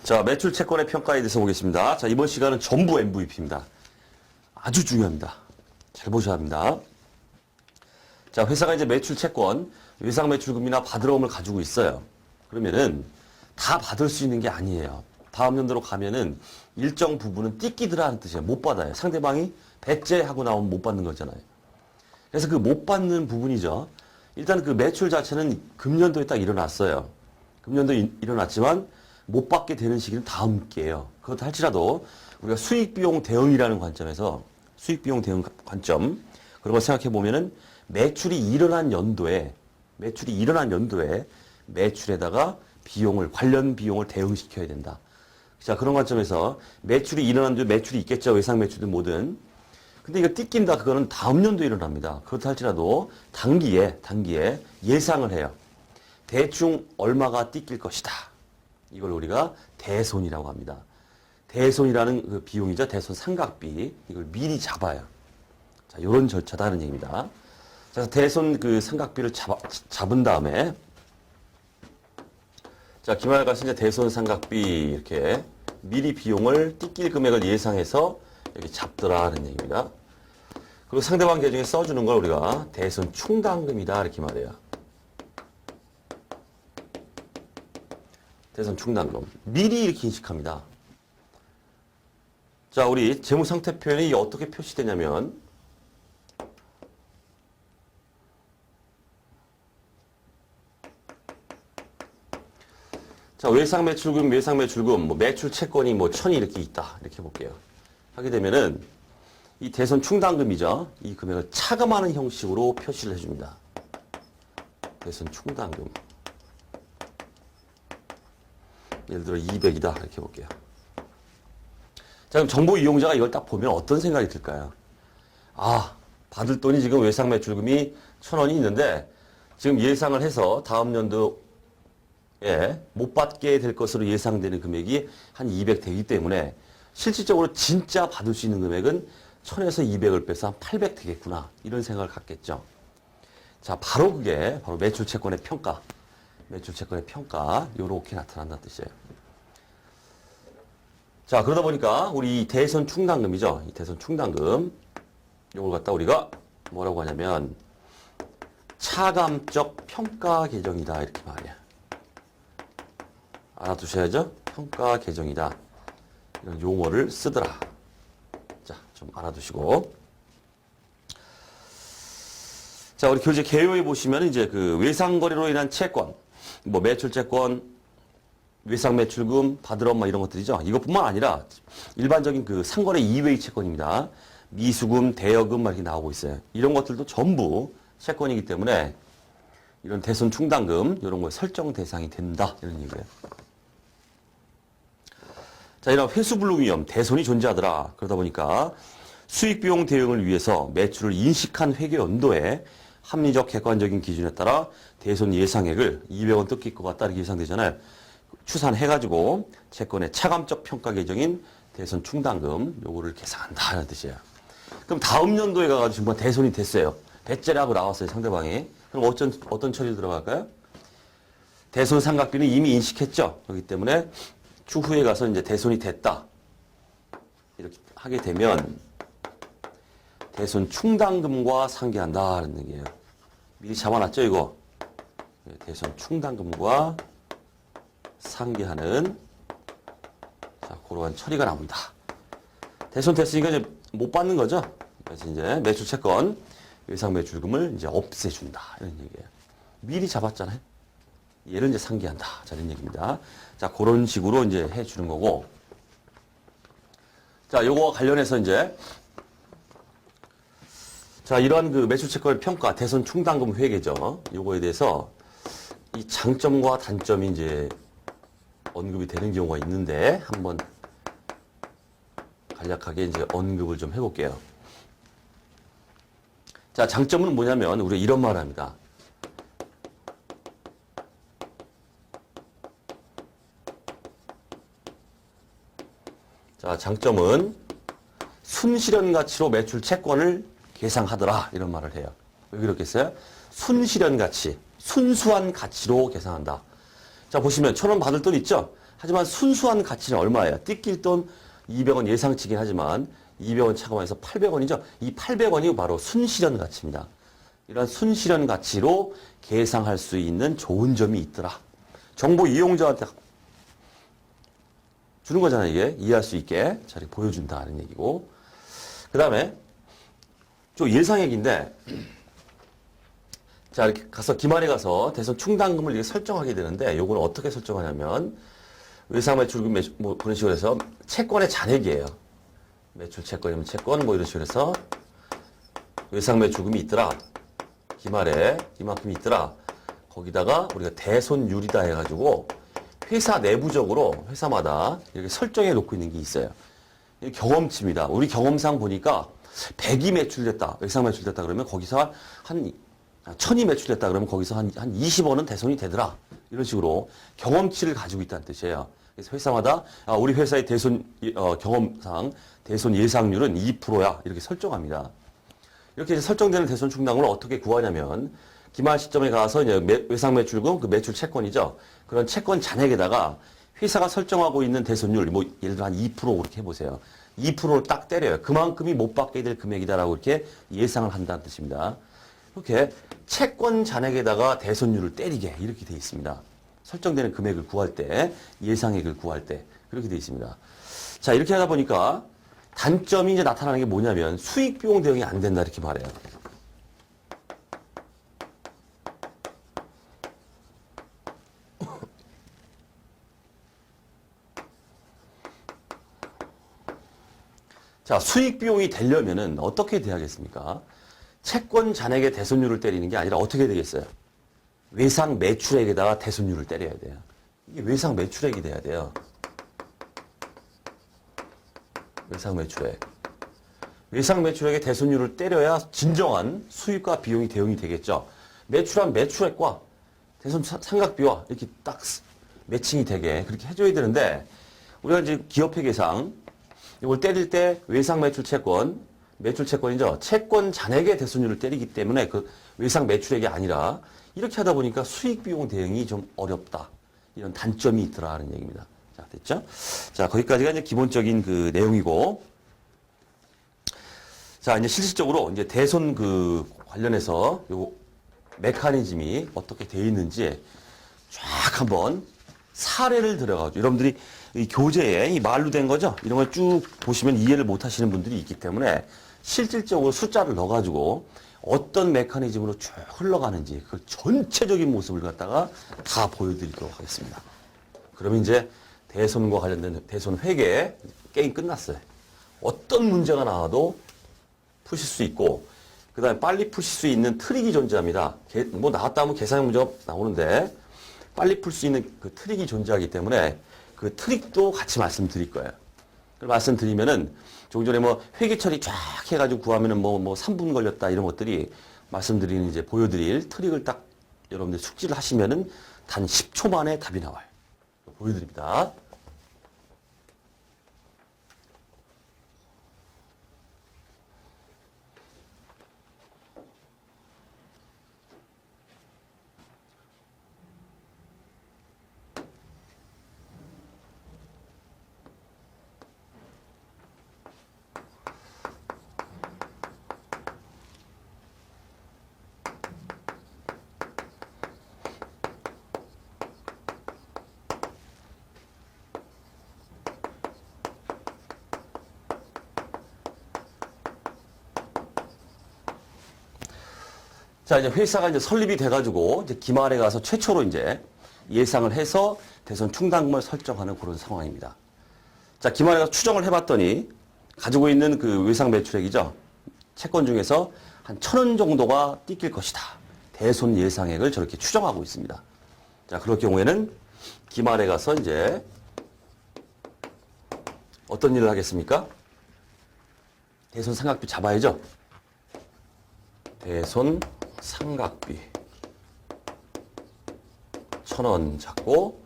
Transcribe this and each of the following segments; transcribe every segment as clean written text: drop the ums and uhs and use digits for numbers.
자, 매출 채권의 평가에 대해서 보겠습니다. 자, 이번 시간은 전부 MVP입니다. 아주 중요합니다. 잘 보셔야 합니다. 자, 회사가 이제 매출 채권, 외상 매출금이나 받으러움을 가지고 있어요. 그러면은 다 받을 수 있는 게 아니에요. 다음 연도로 가면은 일정 부분은 띠끼들하는 뜻이에요. 못 받아요. 상대방이 배째하고 나오면 못 받는 거잖아요. 그래서 그 못 받는 부분이죠. 일단 그 매출 자체는 금년도에 딱 일어났어요. 금년도에 일어났지만 못 받게 되는 시기는 다음 기예요. 그것도 할지라도 우리가 수익비용 대응이라는 관점에서 수익비용 대응 관점 그런 걸 생각해 보면은 매출이 일어난 연도에 매출에다가 비용을 관련 비용을 대응시켜야 된다. 자, 그런 관점에서 매출이 일어난 데 매출이 있겠죠. 외상 매출도 뭐든. 근데 이거 띠낀다 그거는 다음 연도에 일어납니다. 그렇다 할지라도 단기에 예상을 해요. 대충 얼마가 띠낄 것이다. 이걸 우리가 대손이라고 합니다. 대손이라는 그 비용이죠. 대손 삼각비. 이걸 미리 잡아요. 자, 요런 절차다는 얘기입니다. 자, 대손 그 삼각비를 잡은 다음에 자, 기말 가서 이제 대손 삼각비 이렇게 미리 비용을 띠낄 금액을 예상해서 여기 잡더라는 얘기입니다. 그리고 상대방 계정에 써주는 걸 우리가 대손 충당금이다 이렇게 말해요. 대손 충당금. 미리 이렇게 인식합니다. 자, 우리 재무상태 표현이 어떻게 표시되냐면 자, 외상 매출금, 뭐 매출 채권이 뭐 1000이 이렇게 있다. 이렇게 볼게요. 하게 되면은 이 대손 충당금이죠. 이 금액을 차감하는 형식으로 표시를 해줍니다. 대손 충당금. 예를 들어 200이다. 이렇게 볼게요. 자, 그럼 정보 이용자가 이걸 딱 보면 어떤 생각이 들까요? 아, 받을 돈이 지금 외상 매출금이 1000원이 있는데 지금 예상을 해서 다음 연도에 못 받게 될 것으로 예상되는 금액이 한 200 되기 때문에 실질적으로 진짜 받을 수 있는 금액은 1000에서 200을 빼서 한 800 되겠구나. 이런 생각을 갖겠죠. 자, 바로 그게 바로 매출 채권의 평가. 매출 채권의 평가. 요렇게 나타난다는 뜻이에요. 자, 그러다 보니까 우리 이 대손 충당금이죠. 이 대손 충당금. 요걸 갖다 우리가 뭐라고 하냐면 차감적 평가 계정이다. 이렇게 말해요. 알아두셔야죠. 평가 계정이다. 이런 용어를 쓰더라. 자, 좀 알아두시고. 자, 우리 교재 개요에 보시면 이제 그 외상거래로 인한 채권, 뭐 매출 채권, 외상 매출금, 받으럼 뭐 이런 것들이죠. 이것뿐만 아니라 일반적인 그 상거래 이외의 채권입니다. 미수금, 대여금 막 이렇게 나오고 있어요. 이런 것들도 전부 채권이기 때문에 이런 대손 충당금 이런 거에 설정 대상이 된다. 이런 얘기예요. 자, 이런 회수불능 위험, 대손이 존재하더라. 그러다 보니까 수익비용 대응을 위해서 매출을 인식한 회계 연도에 합리적 객관적인 기준에 따라 대손 예상액을 200원 뜯길 것 같다 이렇게 예상되잖아요. 추산해가지고 채권의 차감적 평가 계정인 대손 충당금 요거를 계산한다는 뜻이에요. 그럼 다음 연도에 가가지고 정말 대손이 됐어요. 배째라고 나왔어요, 상대방이. 그럼 어떤 처리 들어갈까요? 대손 삼각비는 이미 인식했죠. 그렇기 때문에 추후에 가서 이제 대손이 됐다. 이렇게 하게 되면 대손 충당금과 상계한다는 얘기예요. 미리 잡아놨죠, 이거? 대손 충당금과 상계하는 자, 그러한 처리가 나옵니다. 대손 됐으니까 이제 못 받는 거죠. 그래서 이제 매출 채권, 외상 매출금을 이제 없애준다. 이런 얘기예요. 미리 잡았잖아요. 얘를 이제 상계한다. 자, 이런 얘기입니다. 자, 그런 식으로 이제 해주는 거고. 자, 요거와 관련해서 이제 자, 이러한 그 매출 채권의 평가, 대손 충당금 회계죠. 요거에 대해서 이 장점과 단점이 이제 언급이 되는 경우가 있는데 한번 간략하게 이제 언급을 좀 해볼게요. 자, 장점은 뭐냐면 우리가 이런 말을 합니다. 자, 장점은 순실현 가치로 매출 채권을 계상하더라 이런 말을 해요. 왜 그렇겠어요? 순실현 가치, 순수한 가치로 계상한다. 자, 보시면 1000원 받을 돈 있죠? 하지만 순수한 가치는 얼마예요? 띠낄 돈 200원 예상치긴 하지만 200원 차감해서 800원이죠. 이 800원이 바로 순실현 가치입니다. 이런 순실현 가치로 계상할 수 있는 좋은 점이 있더라. 정보 이용자한테 주는 거잖아요, 이게. 이해할 수 있게. 자, 이렇게 보여준다는 얘기고. 그 다음에, 좀 예상액인데, 자, 이렇게 가서, 기말에 가서 대선 충당금을 이렇게 설정하게 되는데, 요걸 어떻게 설정하냐면, 외상매출금 뭐 그런 식으로 해서 채권의 잔액이에요. 매출 채권이면 채권, 뭐 이런 식으로 해서, 외상매출금이 있더라. 기말에 이만큼이 있더라. 거기다가 우리가 대손율이다 해가지고, 회사 내부적으로 회사마다 이렇게 설정해 놓고 있는 게 있어요. 경험치입니다. 우리 경험상 보니까 100이 매출됐다, 외상 매출됐다 그러면 거기서 한 1000이 매출됐다 그러면 거기서 한 20원은 대손이 되더라. 이런 식으로 경험치를 가지고 있다는 뜻이에요. 그래서 회사마다 우리 회사의 대손 경험상 대손 예상률은 2%야 이렇게 설정합니다. 이렇게 설정되는 대손 충당을 어떻게 구하냐면 기말 시점에 가서 이제 외상 매출금, 그 매출 채권이죠. 그런 채권 잔액에다가 회사가 설정하고 있는 대손율, 뭐 예를 들어 한 2% 그렇게 해보세요. 2%를 딱 때려요. 그만큼이 못 받게 될 금액이다라고 이렇게 예상을 한다는 뜻입니다. 이렇게 채권 잔액에다가 대손율을 때리게 이렇게 돼 있습니다. 설정되는 금액을 구할 때, 예상액을 구할 때 그렇게 돼 있습니다. 자, 이렇게 하다 보니까 단점이 이제 나타나는 게 뭐냐면 수익 비용 대응이 안 된다 이렇게 말해요. 자, 수익 비용이 되려면은 어떻게 돼야겠습니까? 채권 잔액의 대손율을 때리는 게 아니라 어떻게 되겠어요? 외상 매출액에다가 대손율을 때려야 돼요. 이게 외상 매출액이 돼야 돼요. 외상 매출액. 외상 매출액의 대손율을 때려야 진정한 수익과 비용이 대응이 되겠죠. 매출한 매출액과 대손 삼각비와 이렇게 딱 매칭이 되게 그렇게 해줘야 되는데 우리가 이제 기업회계상 이걸 때릴 때 외상 매출 채권, 매출 채권이죠. 채권 잔액의 대손율을 때리기 때문에 그 외상 매출액이 아니라 이렇게 하다 보니까 수익 비용 대응이 좀 어렵다. 이런 단점이 있더라는 얘기입니다. 자, 됐죠? 자, 거기까지가 이제 기본적인 그 내용이고. 자, 이제 실질적으로 이제 대손 그 관련해서 요 메커니즘이 어떻게 되어 있는지 쫙 한번 사례를 들어가지고 여러분들이 이 교재에 이 말로 된 거죠? 이런 걸 쭉 보시면 이해를 못 하시는 분들이 있기 때문에 실질적으로 숫자를 넣어가지고 어떤 메커니즘으로 쭉 흘러가는지 그 전체적인 모습을 갖다가 다 보여드리도록 하겠습니다. 그러면 이제 대손과 관련된 대손 회계 게임 끝났어요. 어떤 문제가 나와도 푸실 수 있고 그 다음에 빨리 푸실 수 있는 트릭이 존재합니다. 뭐 나왔다 하면 계산 문제가 나오는데 빨리 풀 수 있는 그 트릭이 존재하기 때문에 그 트릭도 같이 말씀드릴 거예요. 말씀드리면은 조금 전에 뭐 회계 처리 쫙 해가지고 구하면은 뭐 3분 걸렸다 이런 것들이 말씀드리는 이제 보여드릴 트릭을 딱 여러분들 숙지를 하시면은 단 10초 만에 답이 나와요. 보여드립니다. 자, 이제 회사가 이제 설립이 돼가지고, 이제 기말에 가서 최초로 이제 예상을 해서 대손 충당금을 설정하는 그런 상황입니다. 자, 기말에 가서 추정을 해봤더니, 가지고 있는 그 외상 매출액이죠. 채권 중에서 한 1,000원 정도가 띠낄 것이다. 대손 예상액을 저렇게 추정하고 있습니다. 자, 그럴 경우에는 기말에 가서 이제 어떤 일을 하겠습니까? 대손 삼각비 잡아야죠. 대손 삼각비 1,000원 잡고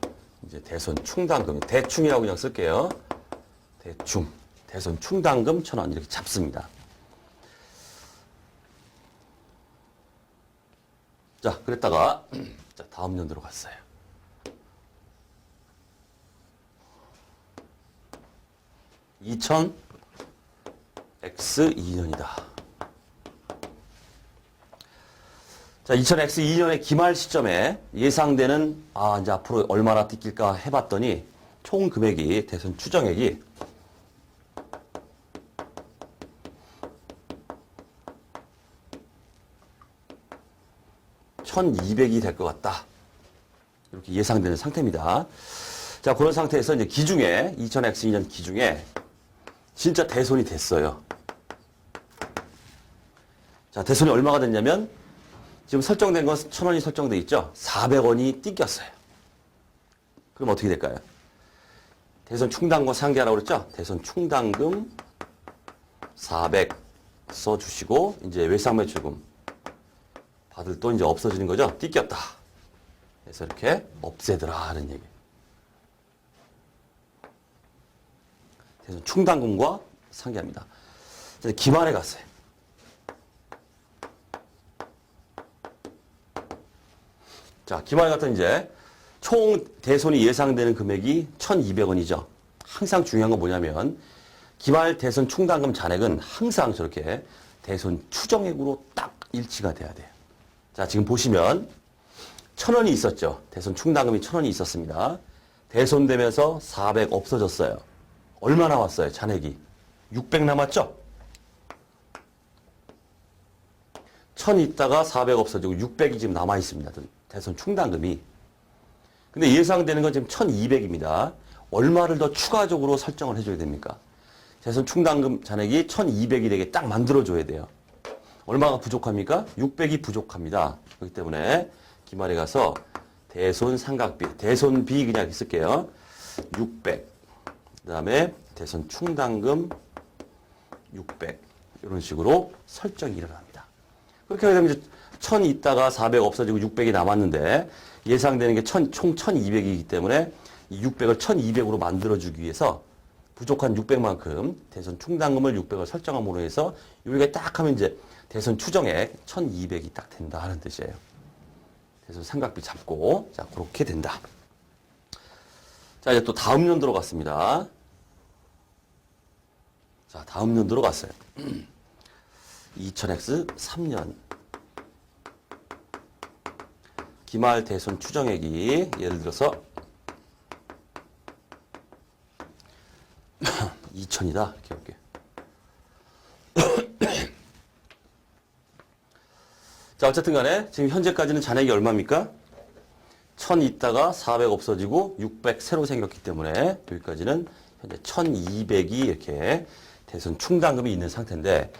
이제 대손 충당금 대충이라고 그냥 쓸게요. 대손 충당금 1,000원 이렇게 잡습니다. 자, 그랬다가 자, 다음 연도로 갔어요. 2000X2년이다. 자, 2000X2년의 기말 시점에 예상되는, 이제 앞으로 얼마나 띠낄까 해봤더니, 총 금액이, 대선 추정액이 1200이 될 것 같다. 이렇게 예상되는 상태입니다. 자, 그런 상태에서 이제 기중에, 2000X2년 기중에 진짜 대손이 됐어요. 자, 대손이 얼마가 됐냐면, 지금 설정된 건 1000원이 설정돼 있죠? 400원이 띠겼어요. 그럼 어떻게 될까요? 대손 충당과 상계하라고 그랬죠? 대손 충당금 400 써주시고, 이제 외상매출금 받을 돈 이제 없어지는 거죠? 띠겼다. 그래서 이렇게 없애더라 하는 얘기. 대손 충당금과 상계합니다. 이제 기말에 갔어요. 자, 기말에 갔더니 이제 총 대손이 예상되는 금액이 1200원이죠. 항상 중요한 건 뭐냐면 기말 대손 충당금 잔액은 항상 저렇게 대손 추정액으로 딱 일치가 돼야 돼요. 자, 지금 보시면 1000원이 있었죠. 대손 충당금이 1000원이 있었습니다. 대손되면서 400 없어졌어요. 얼마 남았어요? 잔액이 600 남았죠? 1000 있다가 400 없어지고 600이 지금 남아 있습니다. 대손 충당금이. 근데 예상되는 건 지금 1200입니다. 얼마를 더 추가적으로 설정을 해줘야 됩니까? 대손 충당금 잔액이 1200이 되게 딱 만들어줘야 돼요. 얼마가 부족합니까? 600이 부족합니다. 그렇기 때문에 기말에 가서 대손 상각비, 대손비 그냥 이렇게 쓸게요. 600. 그 다음에 대손 충당금 600. 이런 식으로 설정이 일어납니다. 그렇게 하게 되면 이제 1000 있다가 400 없어지고 600이 남았는데 예상되는 게 총 1200이기 때문에 이 600을 1200으로 만들어주기 위해서 부족한 600만큼 대손 충당금을 600을 설정함으로 해서 여기가 딱 하면 이제 대손 추정액 1200이 딱 된다 하는 뜻이에요. 대손 삼각비 잡고, 자, 그렇게 된다. 자, 이제 또 다음 연도로 갔습니다. 자, 다음 연도로 갔어요. 2000X 3년. 기말 대손 추정액이 예를 들어서 2000이다. 이렇게 볼게요. 자, 어쨌든 간에 지금 현재까지는 잔액이 얼마입니까? 1000 있다가 400 없어지고 600 새로 생겼기 때문에 여기까지는 현재 1200이 이렇게 대손 충당금이 있는 상태인데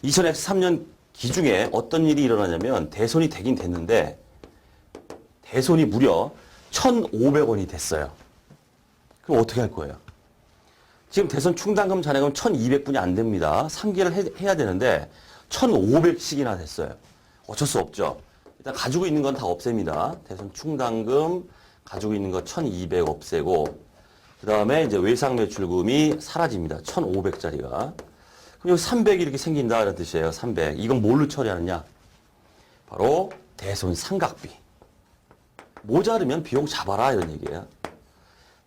2003년 기중에 어떤 일이 일어나냐면 대손이 되긴 됐는데 대손이 무려 1,500원이 됐어요. 그럼 어떻게 할 거예요? 지금 대손 충당금 잔액은 1,200분이 안 됩니다. 상계를 해야 되는데 1,500씩이나 됐어요. 어쩔 수 없죠. 일단 가지고 있는 건 다 없앱니다. 대손 충당금 가지고 있는 거 1,200 없애고 그 다음에 이제 외상매출금이 사라집니다. 1,500짜리가. 그럼 여기 300이 이렇게 생긴다는 뜻이에요. 300. 이건 뭘로 처리하느냐? 바로 대손 상각비. 모자르면 비용 잡아라 이런 얘기예요.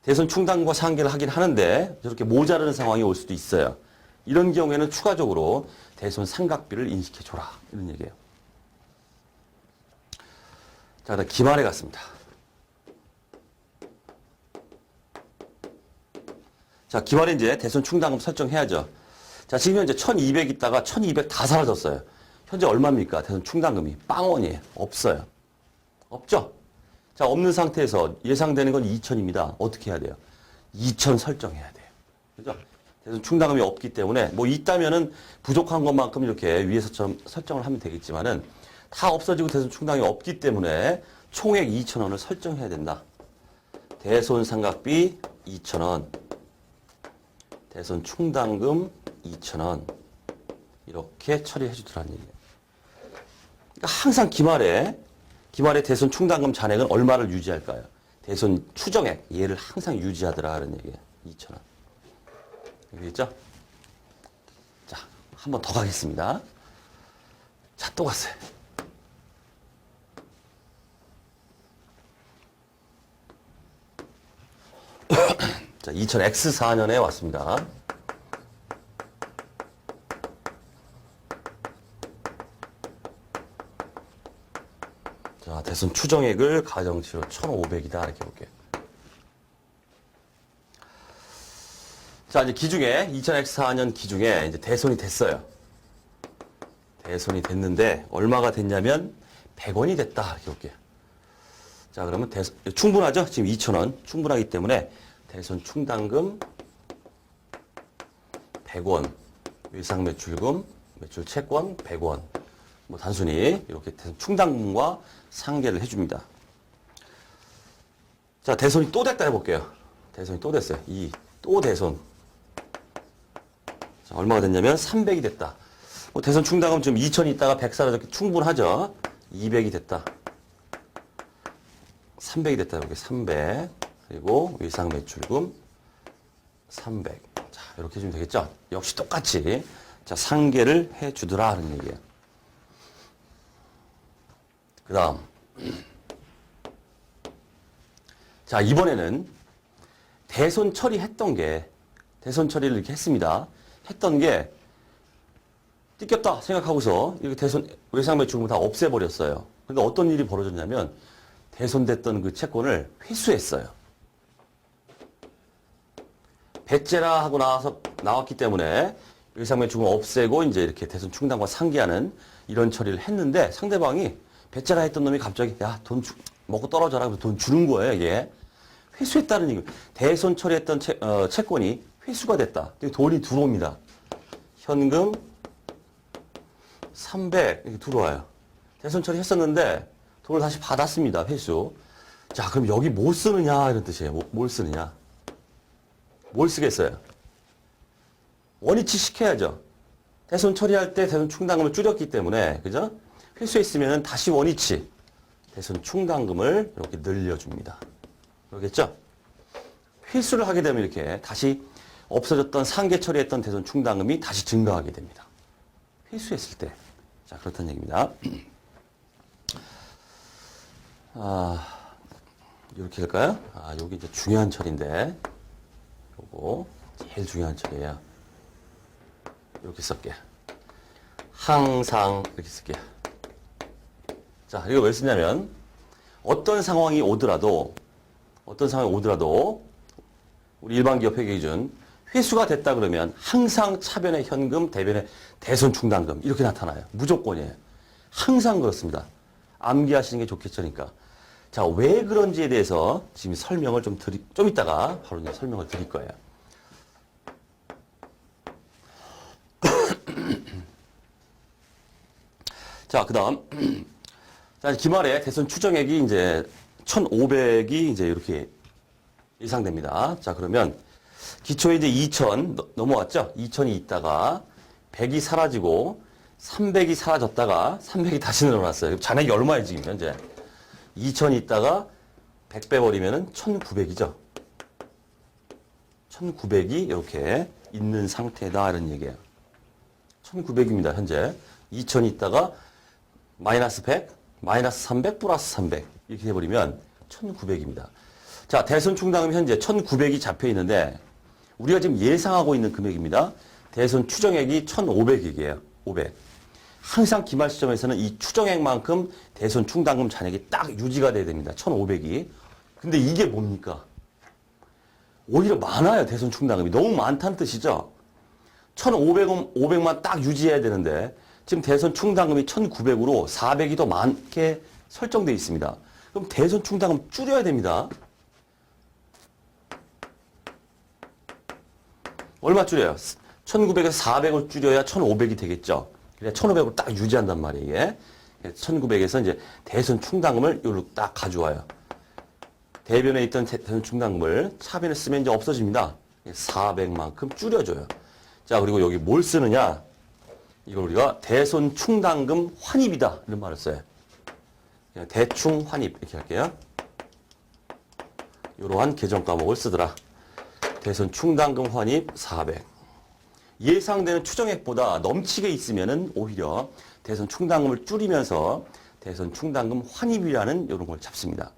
대손 충당과 상계를 하긴 하는데 저렇게 모자르는 상황이 올 수도 있어요. 이런 경우에는 추가적으로 대손 상각비를 인식해줘라 이런 얘기예요. 자, 그다음 기말에 갔습니다. 자, 기말에 이제 대손 충당금 설정해야죠. 자, 지금 현재 1200 있다가 1200 다 사라졌어요. 현재 얼마입니까? 대손 충당금이 빵원이에요. 없어요. 없죠? 자, 없는 상태에서 예상되는 건 2000입니다. 어떻게 해야 돼요? 2000 설정해야 돼요. 그죠? 대손 충당금이 없기 때문에 뭐 있다면은 부족한 것만큼 이렇게 위에서처럼 설정을 하면 되겠지만은 다 없어지고 대손 충당이 없기 때문에 총액 2000원을 설정해야 된다. 대손 상각비 2000원. 대손 충당금 2000원. 이렇게 처리해 주더라는 얘기예요. 그러니까 항상 기말에 대손 충당금 잔액은 얼마를 유지할까요? 대손 추정액, 얘를 항상 유지하더라 하는 얘기예요. 2,000원. 알겠죠? 자, 한 번 더 가겠습니다. 자, 또 갔어요. 자, 2000X4년에 왔습니다. 대손 추정액을 가정치료 1,500이다. 이렇게 볼게요. 자, 이제 기중에, 2004년 기중에 이제 대손이 됐어요. 대손이 됐는데, 얼마가 됐냐면, 100원이 됐다. 이렇게 볼게요. 자, 그러면 충분하죠? 지금 2,000원. 충분하기 때문에, 대손 충당금 100원. 외상 매출금, 매출 채권 100원. 뭐 단순히 이렇게 대손 충당금과 상계를 해줍니다. 자, 대손이 또 됐다 해볼게요. 대손이 또 됐어요. 또 대손. 자, 얼마가 됐냐면 300이 됐다. 뭐 대손 충당금 지금 2,000이 있다가 100 사라졌기 충분하죠. 200이 됐다. 300이 됐다. 이렇게 300. 그리고 외상 매출금 300. 자, 이렇게 해주면 되겠죠? 역시 똑같이. 자, 상계를 해주더라. 하는 얘기예요. 그 다음. 자, 이번에는 대손 처리했던 게, 대손 처리를 이렇게 했습니다. 했던 게, 뜯겼다 생각하고서, 이렇게 대손, 외상 매출금을 다 없애버렸어요. 근데 어떤 일이 벌어졌냐면, 대손됐던 그 채권을 회수했어요. 배째라 하고 나왔기 때문에, 외상 매출금 없애고, 이제 이렇게 대손 충당과 상기하는 이런 처리를 했는데, 상대방이 배째라 했던 놈이 갑자기, 야, 돈 먹고 떨어져라. 그래서 돈 주는 거예요, 이게. 회수했다는 얘기. 대손 처리했던 채권이 회수가 됐다. 돈이 들어옵니다. 현금 300 이렇게 들어와요. 대손 처리했었는데 돈을 다시 받았습니다. 회수. 자, 그럼 여기 뭐 쓰느냐 이런 뜻이에요. 뭘 쓰느냐? 뭘 쓰겠어요? 원위치 시켜야죠. 대손 처리할 때 대손 충당금을 줄였기 때문에 그죠? 회수했으면 다시 원위치 대손 충당금을 이렇게 늘려줍니다. 그러겠죠? 회수를 하게 되면 이렇게 다시 없어졌던 상계 처리했던 대손 충당금이 다시 증가하게 됩니다. 회수했을 때. 자, 그렇다는 얘기입니다. 이렇게 할까요? 여기 이제 중요한 처리인데, 요거 제일 중요한 처리예요. 이렇게 쓸게요. 항상 이렇게 쓸게요. 자, 이거 왜 쓰냐면, 어떤 상황이 오더라도 우리 일반 기업 회계 기준 회수가 됐다 그러면 항상 차변의 현금, 대변의 대손 충당금 이렇게 나타나요. 무조건이에요. 항상 그렇습니다. 암기하시는 게 좋겠죠, 그러니까. 자, 왜 그런지에 대해서 지금 설명을 좀 이따가 바로 이제 설명을 드릴 거예요. 자, 그 다음. 자, 기말에 대손 추정액이 이제 1,500이 이제 이렇게 예상됩니다. 자, 그러면 기초에 이제 2,000 넘어왔죠? 2,000이 있다가 100이 사라지고 300이 사라졌다가 300이 다시 늘어났어요. 그럼 잔액이 얼마예요, 지금 현재? 2,000이 있다가 100 빼버리면은 1,900이죠. 1,900이 이렇게 있는 상태다 이런 얘기예요. 1,900입니다, 현재. 2,000이 있다가 마이너스 100, 마이너스 300, 플러스 300 이렇게 해버리면 1,900입니다. 자, 대손 충당금 현재 1,900이 잡혀 있는데 우리가 지금 예상하고 있는 금액입니다. 대손 추정액이 1,500이에요. 500. 항상 기말 시점에서는 이 추정액만큼 대손 충당금 잔액이 딱 유지가 돼야 됩니다. 1,500이. 근데 이게 뭡니까? 오히려 많아요. 대손 충당금이. 너무 많다는 뜻이죠. 1,500만 딱 유지해야 되는데 지금 대손 충당금이 1,900으로 400이 더 많게 설정되어 있습니다. 그럼 대손 충당금 줄여야 됩니다. 얼마 줄여요? 1,900에서 400을 줄여야 1,500이 되겠죠. 그래 1,500으로 딱 유지한단 말이에요. 이게. 1,900에서 이제 대손 충당금을 요로 딱 가져와요. 대변에 있던 대손 충당금을 차변에 쓰면 이제 없어집니다. 400만큼 줄여줘요. 자, 그리고 여기 뭘 쓰느냐? 이걸 우리가 대손 충당금 환입이다. 이런 말을 써요. 그냥 대충 환입 이렇게 할게요. 이러한 계정 과목을 쓰더라. 대손 충당금 환입 400. 예상되는 추정액보다 넘치게 있으면은 오히려 대손 충당금을 줄이면서 대손 충당금 환입이라는 이런 걸 잡습니다.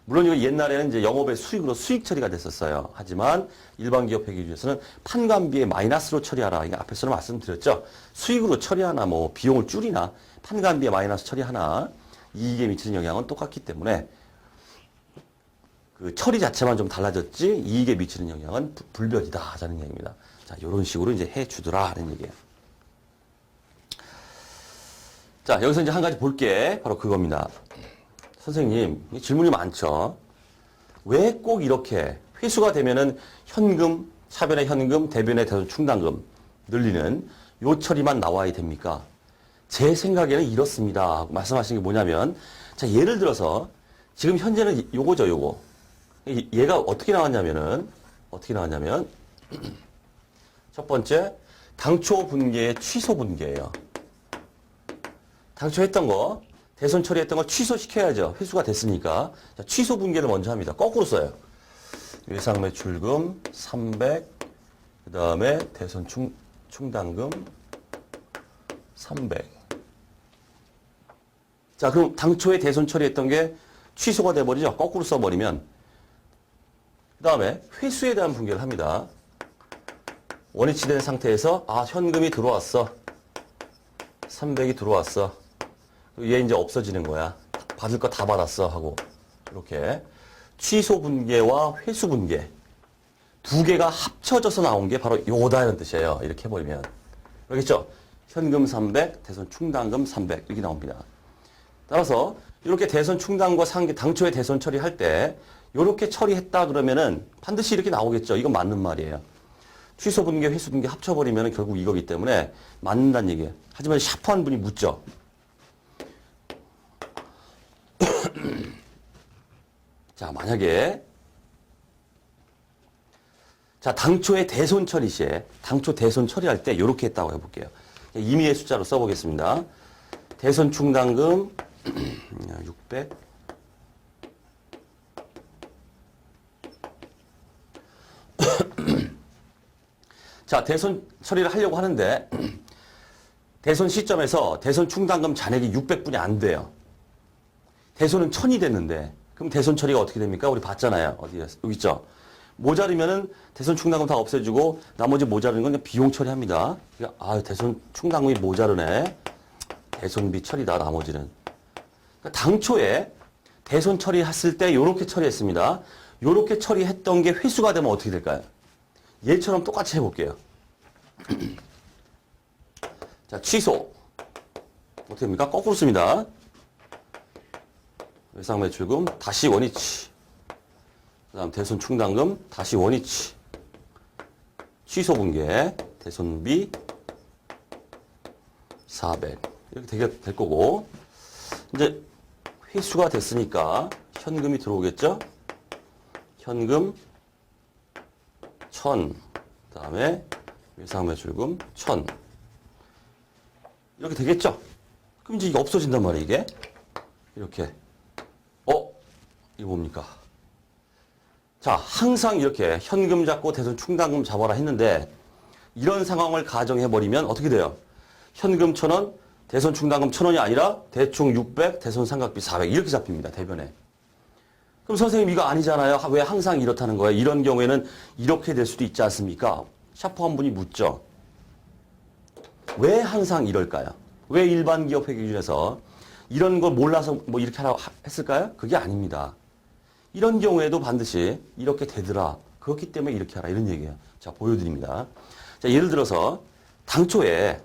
물론 이거 옛날에는 이제 영업의 수익으로 수익 처리가 됐었어요. 하지만 일반 기업 회계 기준에서는 판관비에 마이너스로 처리하라. 이게 앞에서는 말씀드렸죠. 수익으로 처리하나 뭐 비용을 줄이나 판관비에 마이너스 처리하나 이익에 미치는 영향은 똑같기 때문에 그 처리 자체만 좀 달라졌지 이익에 미치는 영향은 불변이다 하자는 얘기입니다. 자, 이런 식으로 이제 해 주더라 하는 얘기예요. 자, 여기서 이제 한 가지 볼게. 바로 그겁니다. 선생님, 질문이 많죠. 왜 꼭 이렇게 회수가 되면은 현금, 차변의 현금, 대변의 대손 충당금 늘리는 요 처리만 나와야 됩니까? 제 생각에는 이렇습니다 하고 말씀하신 게 뭐냐면, 자, 예를 들어서 지금 현재는 요거죠, 요거. 얘가 어떻게 나왔냐면 첫 번째, 당초 분계의 취소 분계예요. 당초 했던 거, 대손 처리했던 걸 취소시켜야죠. 회수가 됐으니까. 자, 취소 분계를 먼저 합니다. 거꾸로 써요. 예상 매출금 300, 그 다음에 대손 충당금 300. 자, 그럼 당초에 대손 처리했던 게 취소가 돼버리죠. 거꾸로 써버리면. 그 다음에 회수에 대한 분계를 합니다. 원위치 된 상태에서 현금이 들어왔어. 300이 들어왔어. 얘 이제 없어지는 거야. 받을 거 다 받았어 하고 이렇게 취소 분계와 회수 분계 두 개가 합쳐져서 나온 게 바로 요다 이런 뜻이에요. 이렇게 해버리면 그렇겠죠? 현금 300, 대손 충당금 300 이렇게 나옵니다. 따라서 이렇게 대손 충당과 상계 당초에 대손 처리할 때 이렇게 처리했다 그러면은 반드시 이렇게 나오겠죠. 이건 맞는 말이에요. 취소 분계, 회수 분계 합쳐버리면 결국 이거기 때문에 맞는다는 얘기예요. 하지만 샤프한 분이 묻죠. 자, 만약에 자, 당초에 대손 처리 시에 당초 대손 처리할 때 이렇게 했다고 해볼게요. 임의의 숫자로 써보겠습니다. 대손 충당금 600 자, 대손 처리를 하려고 하는데 대손 시점에서 대손 충당금 잔액이 600분이 안 돼요. 대손은 1000이 됐는데 그럼 대손 처리가 어떻게 됩니까? 우리 봤잖아요. 여기 있죠? 모자르면은 대손 충당금 다 없애주고 나머지 모자르는 건 비용 처리합니다. 대손 충당금이 모자르네. 대손비 처리다 나머지는. 그러니까 당초에 대손 처리했을 때 이렇게 처리했습니다. 이렇게 처리했던 게 회수가 되면 어떻게 될까요? 얘처럼 똑같이 해볼게요. 자, 취소. 어떻게 됩니까? 거꾸로 씁니다. 외상 매출금 다시 원위치. 그 다음 대손 충당금 다시 원위치. 취소 분계 대손비 400 이렇게 될 거고 이제 회수가 됐으니까 현금이 들어오겠죠? 현금 1000 그 다음에 외상 매출금 1000 이렇게 되겠죠? 그럼 이제 이게 없어진단 말이에요, 이게. 이렇게. 이거 뭡니까? 자, 항상 이렇게 현금 잡고 대손 충당금 잡아라 했는데 이런 상황을 가정해버리면 어떻게 돼요? 현금 1000원, 대손 충당금 1000원이 아니라 대충 600, 대손 상각비 400 이렇게 잡힙니다, 대변에. 그럼 선생님 이거 아니잖아요. 왜 항상 이렇다는 거예요? 이런 경우에는 이렇게 될 수도 있지 않습니까? 샤프한 분이 묻죠. 왜 항상 이럴까요? 왜 일반 기업 회계 기준에서 이런 걸 몰라서 뭐 이렇게 하라고 했을까요? 그게 아닙니다. 이런 경우에도 반드시 이렇게 되더라. 그렇기 때문에 이렇게 하라. 이런 얘기예요. 자, 보여드립니다. 자, 예를 들어서 당초에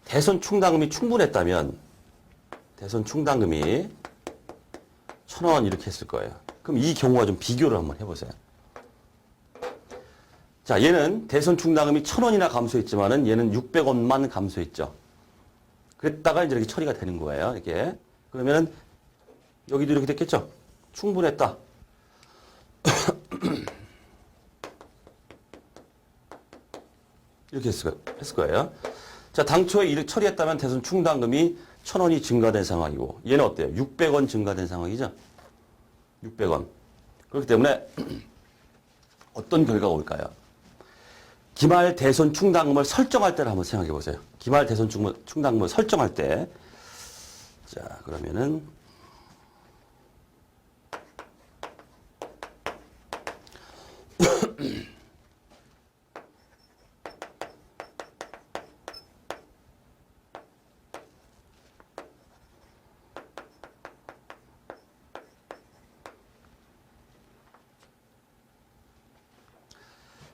대손 충당금이 충분했다면 대손 충당금이 1000원 이렇게 했을 거예요. 그럼 이 경우와 좀 비교를 한번 해보세요. 자, 얘는 대손 충당금이 1000원이나 감소했지만은 얘는 600원만 감소했죠. 그랬다가 이제 이렇게 처리가 되는 거예요. 이렇게. 그러면은 여기도 이렇게 됐겠죠? 충분했다. 이렇게 했을 거예요. 자, 당초에 이렇게 처리했다면 대손 충당금이 1000원이 증가된 상황이고 얘는 어때요? 600원 증가된 상황이죠? 600원. 그렇기 때문에 어떤 결과가 올까요? 기말 대손 충당금을 설정할 때를 한번 생각해 보세요. 기말 대손 충당금을 설정할 때. 자, 그러면은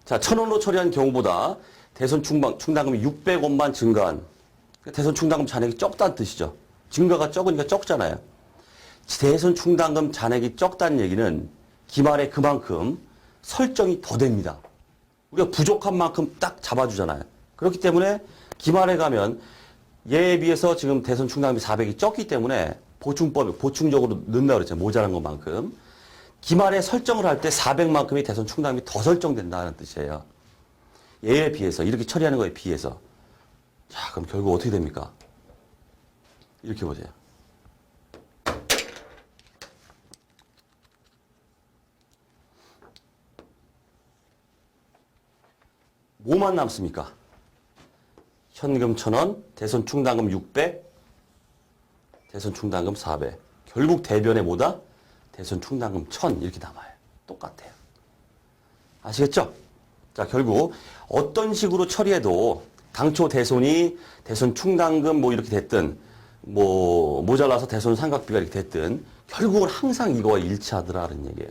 자, 1,000원으로 처리한 경우보다 대손 충당금이 600원만 증가한, 대손 충당금 잔액이 적다는 뜻이죠. 증가가 적으니까 적잖아요. 대손 충당금 잔액이 적다는 얘기는 기말에 그만큼 설정이 더 됩니다. 우리가 부족한 만큼 딱 잡아주잖아요. 그렇기 때문에 기말에 가면 얘에 비해서 지금 대손 충당금이 400이 적기 때문에 보충적으로 넣는다고 그랬죠. 모자란 것만큼. 기말에 설정을 할 때 400만큼이 대손 충당금이 더 설정된다는 뜻이에요. 얘에 비해서, 이렇게 처리하는 거에 비해서. 자, 그럼 결국 어떻게 됩니까? 이렇게 보세요. 뭐만 남습니까? 현금 1,000원, 대손 충당금 600, 대손 충당금 400. 결국 대변에 뭐다? 대손 충당금 1,000 이렇게 남아요. 똑같아요. 아시겠죠? 자, 결국 어떤 식으로 처리해도 당초 대손이 대손 충당금 뭐 이렇게 됐든 뭐 모자라서 대손 삼각비가 이렇게 됐든 결국은 항상 이거와 일치하더라는 얘기예요.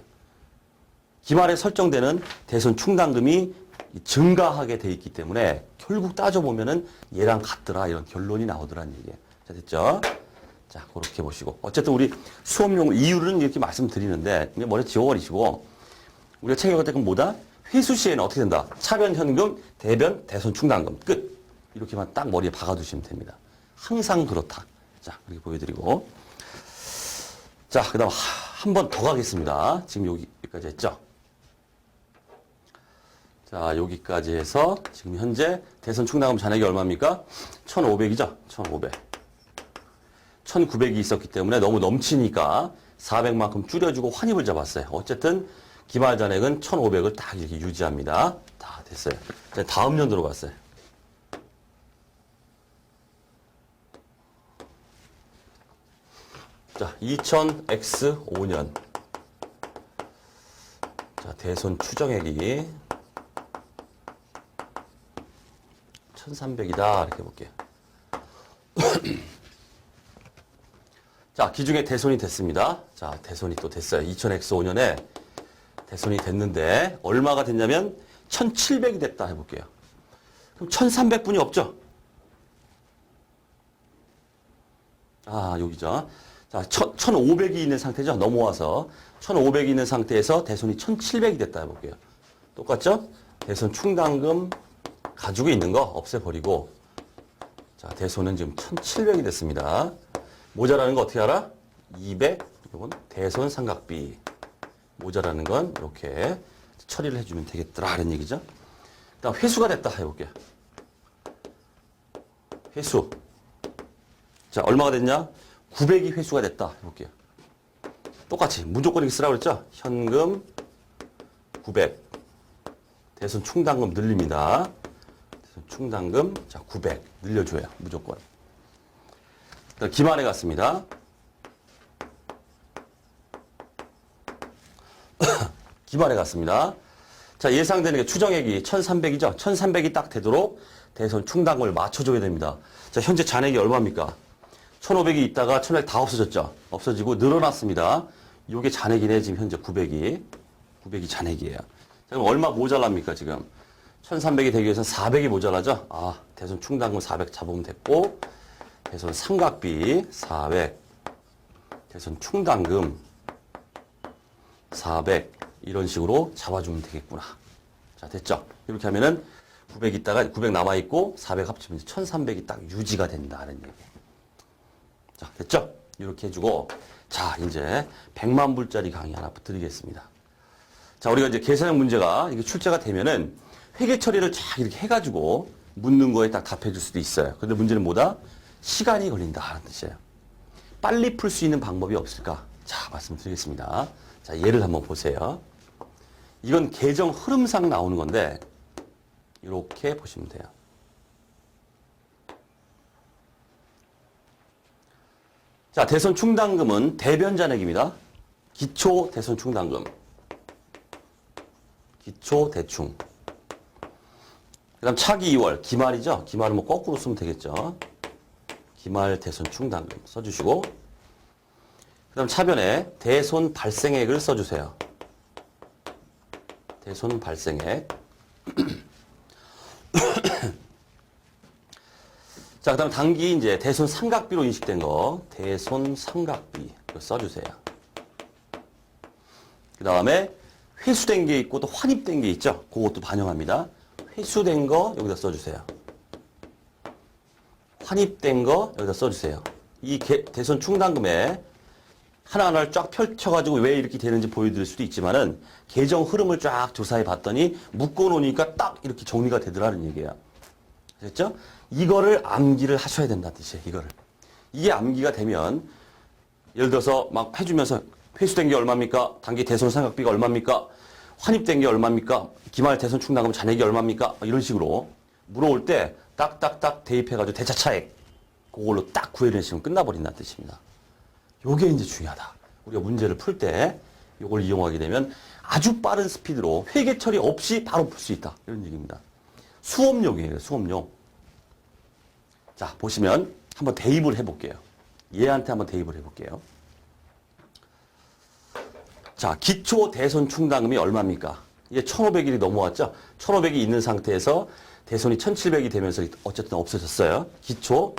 기말에 설정되는 대손 충당금이 증가하게 돼 있기 때문에 결국 따져보면은 얘랑 같더라 이런 결론이 나오더라는 얘기예요. 자, 됐죠? 자, 그렇게 보시고. 어쨌든 우리 수업용 이유는 이렇게 말씀드리는데 그냥 머리 지워버리시고 우리가 체결할 때 그럼 뭐다? 회수 시에는 어떻게 된다? 차변 현금, 대변, 대손 충당금. 끝. 이렇게만 딱 머리에 박아두시면 됩니다. 항상 그렇다. 자, 이렇게 보여드리고. 자, 그 다음 한 번 더 가겠습니다. 지금 여기까지 했죠? 자, 여기까지 해서 지금 현재 대손 충당금 잔액이 얼마입니까? 1,500이죠? 1,500. 1,900이 있었기 때문에 너무 넘치니까 400만큼 줄여주고 환입을 잡았어요. 어쨌든 기말 잔액은 1,500을 딱 이렇게 유지합니다. 다 됐어요. 이제 다음 년도로 갔어요. 자, 2000X5년. 자, 대손 추정액이 1,300이다. 이렇게 볼게요. 자, 기중에 대손이 됐습니다. 자, 대손이 또 됐어요. 2000X5년에 대손이 됐는데 얼마가 됐냐면 1,700이 됐다 해볼게요. 그럼 1,300분이 없죠? 아, 여기죠. 자, 1,500이 있는 상태죠? 넘어와서 1,500이 있는 상태에서 대손이 1,700이 됐다 해볼게요. 똑같죠? 대손 충당금 가지고 있는 거 없애버리고 자, 대손은 지금 1,700이 됐습니다. 모자라는 거 어떻게 알아? 200, 이건 대손 삼각비. 모자라는 건 이렇게 처리를 해주면 되겠더라는 얘기죠. 다음 회수가 됐다 해볼게요. 회수. 자, 얼마가 됐냐? 900이 회수가 됐다 해볼게요. 똑같이 무조건 이렇게 쓰라고 그랬죠? 현금 900. 대손 충당금 늘립니다. 대손 충당금, 자, 900 늘려줘요. 무조건. 기말에 갔습니다. 기말에 갔습니다. 자, 예상되는 게 추정액이 1,300이죠? 1,300이 딱 되도록 대손 충당금을 맞춰줘야 됩니다. 자, 현재 잔액이 얼마입니까? 1,500이 있다가 1,500 다 없어졌죠? 없어지고 늘어났습니다. 이게 잔액이네, 지금 현재 900이. 900이 잔액이에요. 자, 그럼 얼마 모자랍니까, 지금? 1,300이 되기 위해서는 400이 모자라죠? 아, 대손 충당금 400 잡으면 됐고, 대손 삼각비 400, 대손 충당금 400 이런 식으로 잡아주면 되겠구나. 자, 됐죠? 이렇게 하면은 900 있다가 900 남아있고 400 합치면 1,300이 딱 유지가 된다는 얘기. 자, 됐죠? 이렇게 해주고 자, 이제 100만 불짜리 강의 하나 드리겠습니다. 자, 우리가 이제 계산형 문제가 이게 출제가 되면은 회계 처리를 쫙 이렇게 해가지고 묻는 거에 딱 답해 줄 수도 있어요. 근데 문제는 뭐다? 시간이 걸린다는 뜻이에요. 빨리 풀 수 있는 방법이 없을까? 자, 말씀드리겠습니다. 자, 예를 한번 보세요. 이건 계정 흐름상 나오는 건데 이렇게 보시면 돼요. 자, 대손 충당금은 대변 잔액입니다. 기초 대손 충당금. 기초 대충. 그 다음 차기 2월, 기말이죠? 기말은 뭐 거꾸로 쓰면 되겠죠? 기말 대손 충당금 써주시고 그 다음 차변에 대손 발생액을 써주세요. 대손 발생액. 자, 그 다음 단기 이제 대손 삼각비로 인식된 거, 대손 삼각비. 이거 써주세요. 그 다음에 회수된 게 있고 또 환입된 게 있죠. 그것도 반영합니다. 회수된 거 여기다 써주세요. 환입된 거 여기다 써주세요. 이 대손 충당금에 하나하나를 쫙 펼쳐가지고 왜 이렇게 되는지 보여드릴 수도 있지만은 계정 흐름을 쫙 조사해 봤더니 묶어놓으니까 딱 이렇게 정리가 되더라는 얘기예요. 됐죠? 이거를 암기를 하셔야 된다는 뜻이에요. 이거를. 이게 암기가 되면 예를 들어서 막 해주면서 회수된 게 얼마입니까? 단기 대손 삼각비가 얼마입니까? 환입된 게 얼마입니까? 기말 대손 충당금 잔액이 얼마입니까? 이런 식으로 물어올 때 딱딱딱 대입해가지고 대차 차액 그걸로 딱 구해내시면 끝나버린다는 뜻입니다. 요게 이제 중요하다. 우리가 문제를 풀 때 요걸 이용하게 되면 아주 빠른 스피드로 회계 처리 없이 바로 풀 수 있다. 이런 얘기입니다. 수업용이에요. 수업용. 자, 보시면 한번 대입을 해볼게요. 얘한테 한번 대입을 해볼게요. 자, 기초 대손 충당금이 얼마입니까? 이게 1,500일이 넘어왔죠? 1,500이 있는 상태에서 대손이 1,700이 되면서 어쨌든 없어졌어요. 기초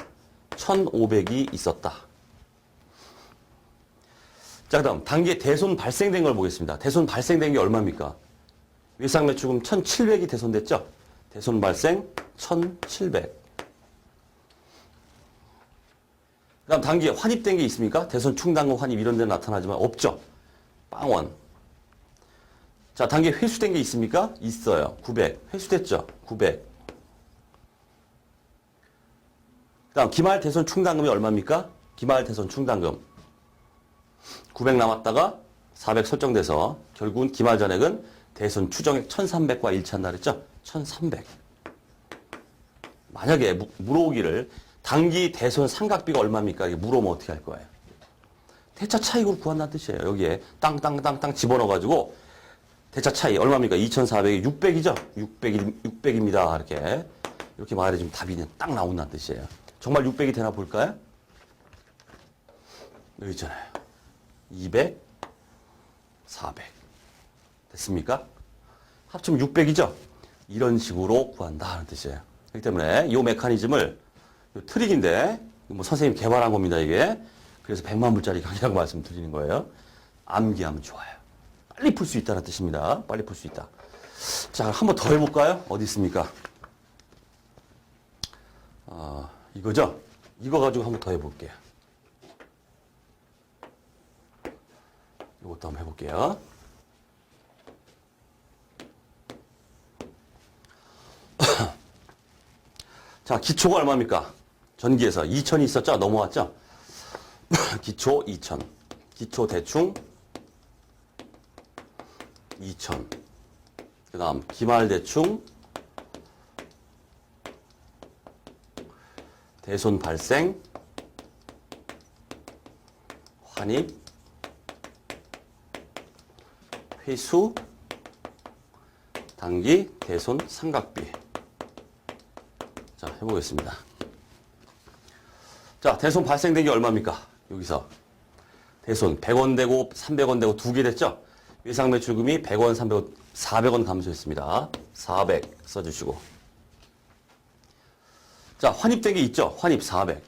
1,500이 있었다. 자, 그 다음 단기 대손 발생된 걸 보겠습니다. 대손 발생된 게 얼마입니까? 외상매출금 1,700이 대손됐죠? 대손 발생 1,700. 그 다음 단기에 환입된 게 있습니까? 대손 충당금 환입 이런 데 나타나지만 없죠? 빵원. 자, 단기에 회수된 게 있습니까? 있어요. 900. 회수됐죠? 900. 그 다음 기말 대손 충당금이 얼마입니까? 기말 대손 충당금 900 남았다가 400 설정돼서 결국은 기말 잔액은 대손 추정액 1,300과 일치한다 그랬죠? 1,300. 만약에 물어오기를 단기 대손 삼각비가 얼마입니까? 이게 물어보면 어떻게 할 거예요? 대차 차익으로 구한다는 뜻이에요. 여기에 땅땅땅땅 집어넣어가지고 대차 차익 얼마입니까? 2,400이 600이죠? 600입니다. 이렇게 말해주면 답이 딱 나온다는 뜻이에요. 정말 600이 되나 볼까요? 여기 있잖아요. 200, 400. 됐습니까? 합치면 600이죠? 이런 식으로 구한다는 뜻이에요. 그렇기 때문에 이 메커니즘을 트릭인데 뭐 선생님이 개발한 겁니다, 이게. 그래서 100만 불짜리 강의라고 말씀드리는 거예요. 암기하면 좋아요. 빨리 풀 수 있다는 뜻입니다. 빨리 풀 수 있다. 자, 한번 더 해볼까요? 어디 있습니까? 이거죠? 이거 가지고 한번 더 해볼게요. 이것도 한번 해볼게요. 자, 기초가 얼마입니까? 전기에서 2,000이 있었죠? 넘어왔죠? 기초 2,000. 기초 대충 2,000. 그 다음, 기말 대충 대손 발생 환입 회수 단기 대손 삼각비. 자, 해보겠습니다. 자, 대손 발생된 게 얼마입니까? 여기서 대손 100원 되고 300원 되고 두 개 됐죠? 외상매출금이 100원, 300원, 400원 감소했습니다. 400 써주시고. 자, 환입된 게 있죠? 환입 400.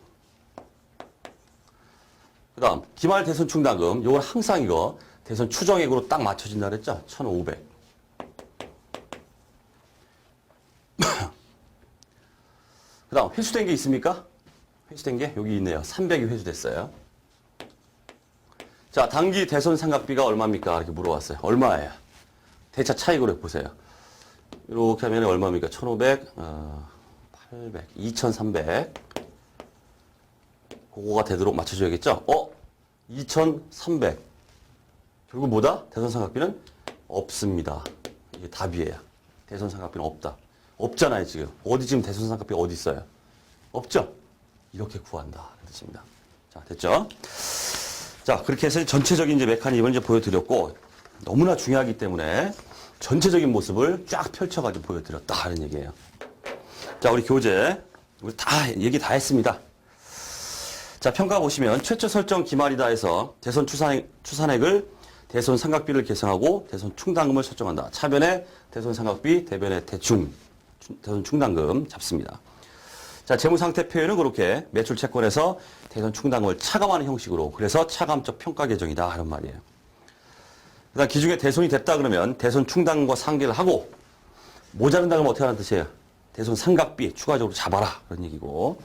그 다음 기말 대손 충당금. 요건 항상 이거 대손 추정액으로 딱 맞춰진다 그랬죠? 1,500. 그 다음 회수된 게 있습니까? 회수된 게 여기 있네요. 300이 회수됐어요. 자, 단기 대손 삼각비가 얼마입니까? 이렇게 물어봤어요. 얼마예요? 대차 차익으로 해보세요. 이렇게 하면 얼마입니까? 1,500, 800, 2,300. 그거가 되도록 맞춰줘야겠죠? 2,300. 결국 뭐다? 대손 삼각비는 없습니다. 이게 답이에요. 대손 삼각비는 없다. 없잖아요, 지금. 어디 지금 대손 삼각비 어디 있어요? 없죠? 이렇게 구한다. 뜻입니다. 자, 됐죠? 자, 그렇게 해서 전체적인 이제 메커니즘을 이제 보여드렸고, 너무나 중요하기 때문에 전체적인 모습을 쫙 펼쳐가지고 보여드렸다. 하는 얘기예요. 자, 우리 교재. 우리 얘기 다 했습니다. 자, 평가 보시면 최초 설정 기말이다 해서 대손 추산액을 대손 삼각비를 계산하고 대손 충당금을 설정한다. 차변에 대손 삼각비, 대변에 대손 충당금 잡습니다. 자, 재무상태 표현은 그렇게 매출 채권에서 대손 충당금을 차감하는 형식으로, 그래서 차감적 평가 계정이다 이런 말이에요. 그다음 기중에 대손이 됐다 그러면 대손 충당금과 상계를 하고, 모자른다 그러면 어떻게 하는 뜻이에요? 대손 삼각비 추가적으로 잡아라 그런 얘기고,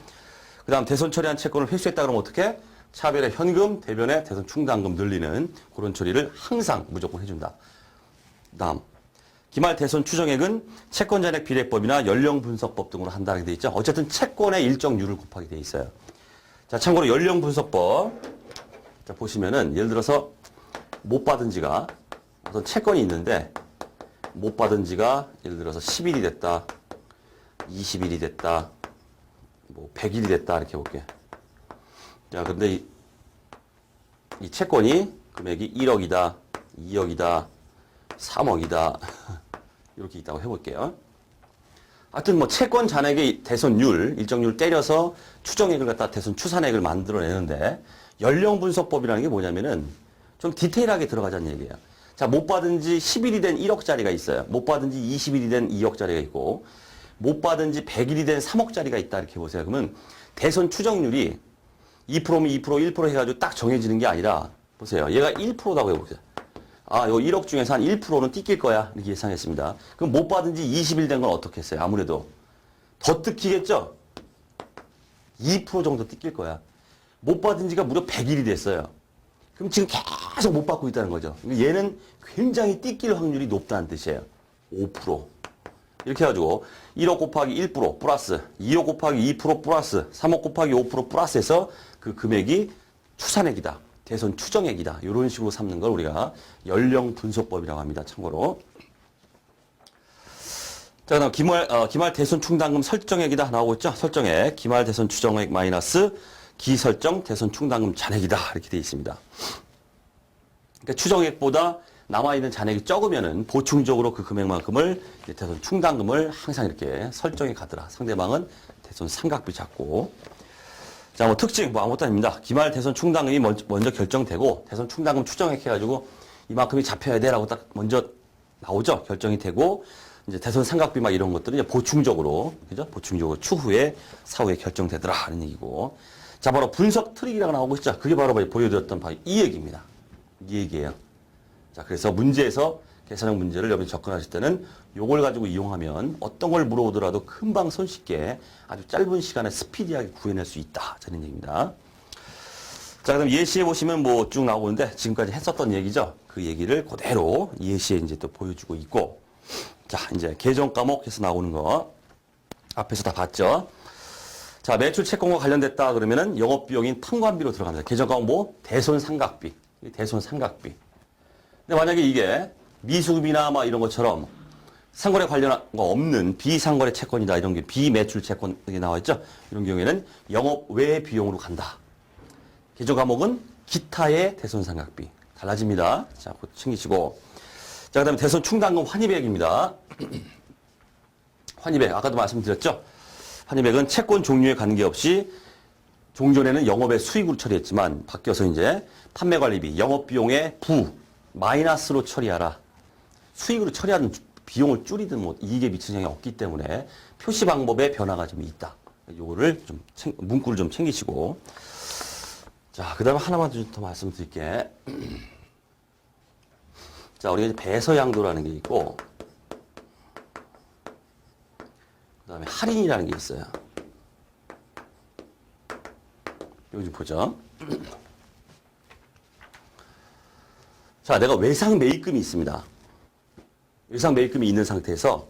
그다음 대손 처리한 채권을 회수했다 그러면 어떻게? 차변에 현금, 대변에 대손 충당금 늘리는 그런 처리를 항상 무조건 해준다. 다음 기말 대손 추정액은 채권 잔액 비례법이나 연령 분석법 등으로 한다고 되어 있죠. 어쨌든 채권의 일정률을 곱하게 되어 있어요. 자, 참고로 연령 분석법. 자, 보시면은 예를 들어서 못 받은 지가 어떤 채권이 있는데 못 받은 지가 예를 들어서 10일이 됐다, 20일이 됐다, 뭐 100일이 됐다 이렇게 볼게. 자, 근데 이 채권이 금액이 1억이다, 2억이다, 3억이다 이렇게 있다고 해볼게요. 하여튼 뭐 채권 잔액의 대손율, 일정률 때려서 추정액을 갖다 대손 추산액을 만들어내는데, 연령 분석법이라는 게 뭐냐면은 좀 디테일하게 들어가자는 얘기예요. 자, 못 받은 지 10일이 된 1억짜리가 있어요. 못 받은 지 20일이 된 2억짜리가 있고, 못 받은 지 100일이 된 3억짜리가 있다 이렇게 보세요. 그러면 대손 추정률이 2%면 2%, 1% 해가지고 딱 정해지는 게 아니라, 보세요. 얘가 1%라고 해보세요. 아, 요 1억 중에서 한 1%는 띠낄 거야. 이렇게 예상했습니다. 그럼 못 받은 지 20일 된 건 어떻게 했어요? 아무래도 더 뜯기겠죠? 2% 정도 띠낄 거야. 못 받은 지가 무려 100일이 됐어요. 그럼 지금 계속 못 받고 있다는 거죠. 얘는 굉장히 띠낄 확률이 높다는 뜻이에요. 5%. 이렇게 해가지고 1억 곱하기 1% 플러스 2억 곱하기 2% 플러스 3억 곱하기 5% 플러스해서 그 금액이 추산액이다. 대손 추정액이다. 이런 식으로 삼는 걸 우리가 연령 분석법이라고 합니다. 참고로. 자, 그다음 기말 대손 충당금 설정액이다 나오고 있죠. 설정액, 기말 대손 추정액 마이너스 기설정 대손 충당금 잔액이다 이렇게 되어 있습니다. 그러니까 추정액보다 남아있는 잔액이 적으면은 보충적으로 그 금액만큼을 대손 충당금을 항상 이렇게 설정해 가더라. 상대방은 대손 삼각비 잡고. 자, 뭐 특징 뭐 아무것도 아닙니다. 기말 대손 충당금이 먼저 결정되고, 대손 충당금 추정액 해가지고 이만큼이 잡혀야 돼라고 딱 먼저 나오죠. 결정이 되고, 이제 대손 삼각비 막 이런 것들은 이제 보충적으로, 그죠? 보충적으로 추후에 사후에 결정되더라 하는 얘기고. 자, 바로 분석 트릭이라고 나오고 있죠. 그게 바로 보여드렸던 바로 이 얘기입니다. 이 얘기예요. 자, 그래서 문제에서 계산형 문제를 여러분이 접근하실 때는 요걸 가지고 이용하면 어떤 걸 물어보더라도 금방 손쉽게 아주 짧은 시간에 스피디하게 구해낼 수 있다. 저는 얘기입니다. 자, 그럼 예시에 보시면 뭐 쭉 나오는데 지금까지 했었던 얘기죠. 그 얘기를 그대로 예시에 이제 또 보여주고 있고. 자, 이제 계정 과목에서 나오는 거 앞에서 다 봤죠. 자, 매출 채권과 관련됐다 그러면은 영업비용인 판관비로 들어갑니다. 계정 과목 뭐? 대손 삼각비. 대손 삼각비. 근데 만약에 이게 미수급이나 막 이런 것처럼 상거래 관련한 거 없는 비상거래 채권이다. 이런 게 비매출 채권이 나와 있죠. 이런 경우에는 영업 외 비용으로 간다. 계정 과목은 기타의 대손 삼각비. 달라집니다. 자, 그거 챙기시고. 자, 그 다음에 대손 충당금 환입액입니다. 환입액. 아까도 말씀드렸죠. 환입액은 채권 종류에 관계없이 종전에는 영업의 수익으로 처리했지만 바뀌어서 이제 판매관리비, 영업비용의 마이너스로 처리하라. 수익으로 처리하는 비용을 줄이든 뭐 이익에 미치는 영향이 없기 때문에 표시 방법에 변화가 좀 있다. 요거를 좀 문구를 좀 챙기시고. 자, 그 다음에 하나만 좀 더 말씀드릴게. 자, 우리가 이제 배서양도라는 게 있고, 그 다음에 할인이라는 게 있어요. 여기 좀 보죠. 자, 내가 외상 매입금이 있습니다. 외상 매입금이 있는 상태에서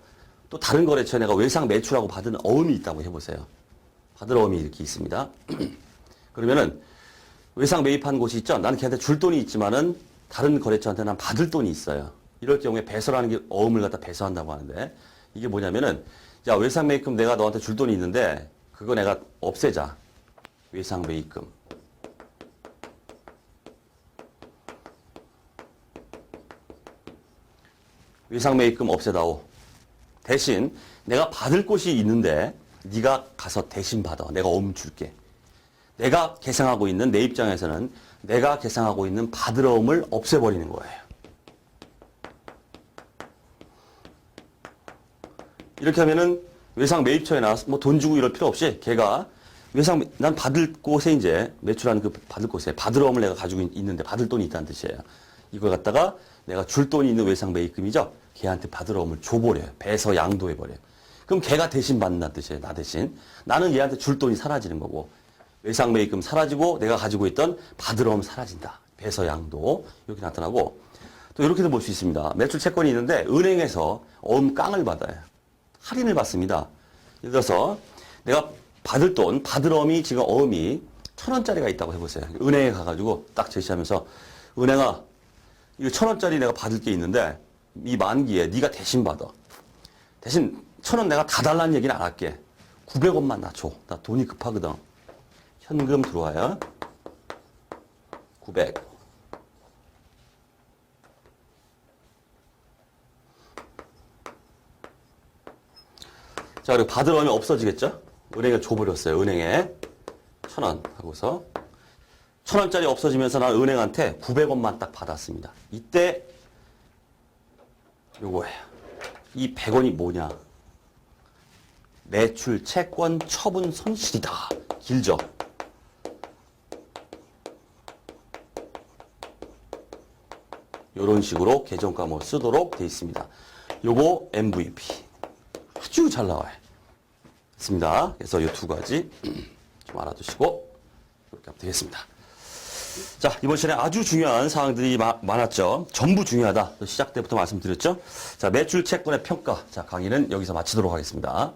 또 다른 거래처에 내가 외상 매출하고 받은 어음이 있다고 해보세요. 받을 어음이 이렇게 있습니다. 그러면은 외상 매입한 곳이 있죠. 나는 걔한테 줄 돈이 있지만은 다른 거래처한테 난 받을 돈이 있어요. 이럴 경우에 배서라는 게 어음을 갖다 배서한다고 하는데, 이게 뭐냐면은, 야, 외상 매입금 내가 너한테 줄 돈이 있는데 그거 내가 없애자. 외상 매입금. 외상 매입금 없애다오. 대신 내가 받을 곳이 있는데 네가 가서 대신 받아. 내가 어음 줄게. 내가 계상하고 있는, 내 입장에서는 내가 계상하고 있는 받을 어음을 없애버리는 거예요. 이렇게 하면은 외상 매입처에나 뭐 돈 주고 이럴 필요 없이 걔가 외상, 난 받을 곳에 이제 매출하는 그 받을 곳에 받으러움을 내가 가지고 있는데 받을 돈이 있다는 뜻이에요. 이걸 갖다가 내가 줄 돈이 있는 외상 매입금이죠. 걔한테 받으러움을 줘버려요. 배서 양도해버려요. 그럼 걔가 대신 받는다는 뜻이에요. 나 대신. 나는 얘한테 줄 돈이 사라지는 거고 외상 매입금 사라지고 내가 가지고 있던 받으러움 사라진다. 배서 양도 이렇게 나타나고 또 이렇게도 볼 수 있습니다. 매출 채권이 있는데 은행에서 깡을 받아요. 할인을 받습니다. 예를 들어서 내가 받을 돈, 받으러움이 지금 어음이 1,000원짜리가 있다고 해보세요. 은행에 가가지고 딱 제시하면서 은행아 이거 1,000원짜리 내가 받을 게 있는데 이 만기에 네가 대신 받아. 대신 1,000원 내가 다 달라는 얘기는 안 할게. 900원만 나 줘. 나 돈이 급하거든. 현금 들어와요. 900. 자, 그리고 받으러움이 없어지겠죠? 은행에 줘버렸어요. 은행에 1,000원 하고서 1,000원짜리 없어지면서 난 은행한테 900원만 딱 받았습니다. 이때 요거예요. 이 100원이 뭐냐? 매출 채권 처분 손실이다. 길죠? 이런 식으로 계정과목 쓰도록 되어 있습니다. 요거 MVP. 아주 잘 나와요. 있습니다. 그래서 이 두 가지 좀 알아두시고 이렇게 하면 되겠습니다. 자, 이번 시간에 아주 중요한 사항들이 많았죠. 전부 중요하다. 시작 때부터 말씀드렸죠. 자, 매출 채권의 평가. 자, 강의는 여기서 마치도록 하겠습니다.